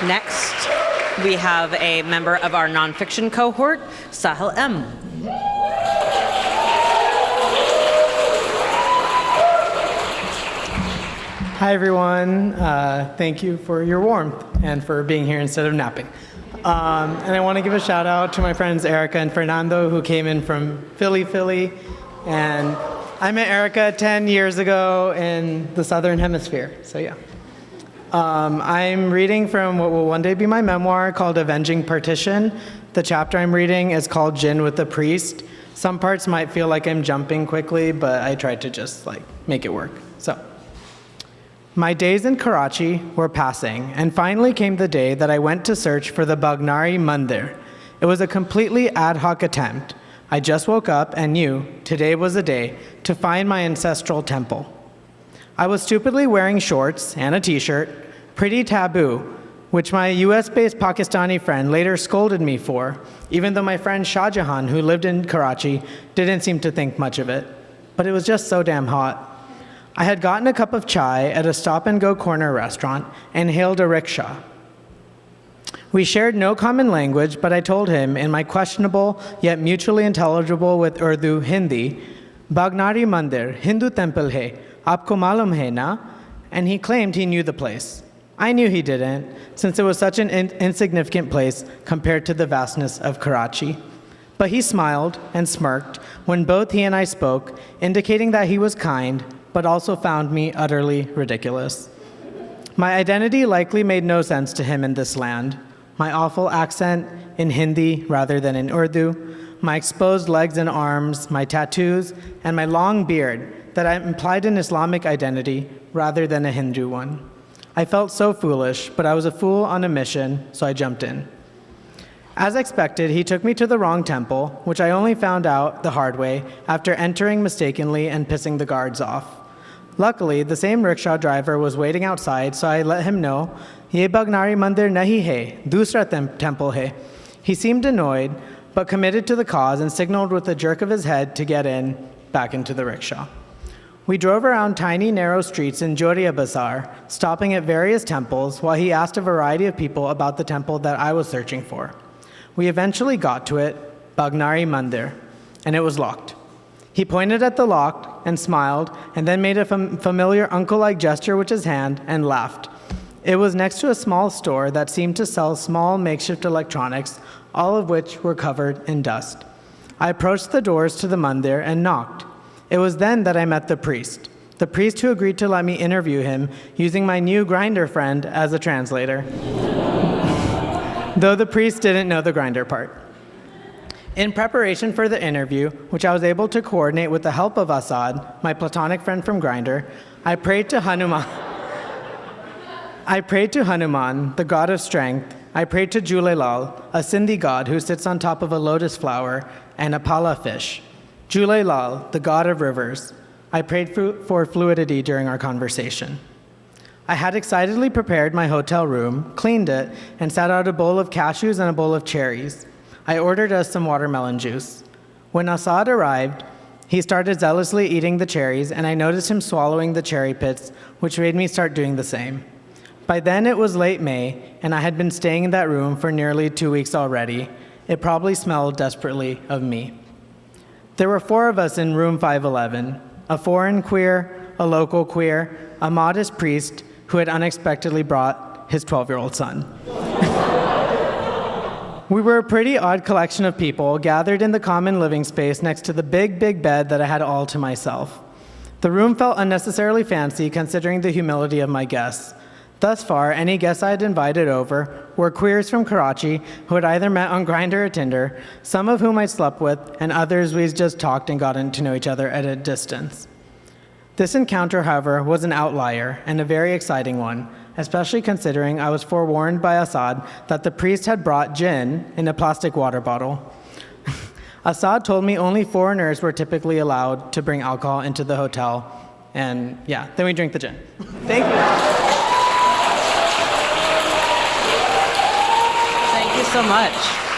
Next, we have a member of our nonfiction cohort, Saahil M. Hi, everyone. Thank you for your warmth and for being here instead of napping. And I want to give a shout out to my friends Erica and Fernando who came in from Philly. And I met Erica 10 years ago in the Southern Hemisphere, so yeah. I'm reading from what will one day be my memoir called Avenging Partition. The chapter I'm reading is called Jinn with the Priest. Some parts might feel like I'm jumping quickly, but I tried to just make it work. So, my days in Karachi were passing, and finally came the day that I went to search for the Bagnari Mandir. It was a completely ad hoc attempt. I just woke up and knew today was the day to find my ancestral temple. I was stupidly wearing shorts and a t-shirt, pretty taboo, which my US-based Pakistani friend later scolded me for, even though my friend Shah Jahan, who lived in Karachi, didn't seem to think much of it. But it was just so damn hot. I had gotten a cup of chai at a stop-and-go corner restaurant and hailed a rickshaw. We shared no common language, but I told him in my questionable yet mutually intelligible with Urdu Hindi, Bagnari Mandir, Hindu temple hai, aapko malum hai na? And he claimed he knew the place. I knew he didn't, since it was such an insignificant place compared to the vastness of Karachi. But he smiled and smirked when both he and I spoke, indicating that he was kind, but also found me utterly ridiculous. My identity likely made no sense to him in this land. My awful accent in Hindi rather than in Urdu, my exposed legs and arms, my tattoos, and my long beard that implied an Islamic identity rather than a Hindu one. I felt so foolish, but I was a fool on a mission, so I jumped in. As expected, he took me to the wrong temple, which I only found out the hard way after entering mistakenly and pissing the guards off. Luckily, the same rickshaw driver was waiting outside, so I let him know, "Ye Bagnari Mandir nahi hai, dusra temple hai." He seemed annoyed, but committed to the cause and signaled with a jerk of his head to get in, back into the rickshaw. We drove around tiny, narrow streets in Joria Bazaar, stopping at various temples while he asked a variety of people about the temple that I was searching for. We eventually got to it, Bagnari Mandir, and it was locked. He pointed at the lock and smiled, and then made a familiar uncle-like gesture with his hand and laughed. It was next to a small store that seemed to sell small makeshift electronics, all of which were covered in dust. I approached the doors to the mandir and knocked. It was then that I met the priest who agreed to let me interview him using my new Grindr friend as a translator. Though the priest didn't know the Grindr part. In preparation for the interview, which I was able to coordinate with the help of Asad, my platonic friend from Grindr, I prayed to Hanuman, the god of strength. I prayed to Julelal, a Sindhi god who sits on top of a lotus flower and a pala fish. Julelal, the god of rivers. I prayed for fluidity during our conversation. I had excitedly prepared my hotel room, cleaned it, and sat out a bowl of cashews and a bowl of cherries. I ordered us some watermelon juice. When Asad arrived, he started zealously eating the cherries, and I noticed him swallowing the cherry pits, which made me start doing the same. By then it was late May, and I had been staying in that room for nearly 2 weeks already. It probably smelled desperately of me. There were 4 of us in room 511, a foreign queer, a local queer, a modest priest who had unexpectedly brought his 12-year-old son. We were a pretty odd collection of people gathered in the common living space next to the big bed that I had all to myself. The room felt unnecessarily fancy considering the humility of my guests. Thus far, any guests I had invited over were queers from Karachi who had either met on Grindr or Tinder, some of whom I slept with, and others we just talked and gotten to know each other at a distance. This encounter, however, was an outlier and a very exciting one, especially considering I was forewarned by Asad that the priest had brought gin in a plastic water bottle. Asad told me only foreigners were typically allowed to bring alcohol into the hotel, and yeah, then we drink the gin. Thank you. Thank you so much.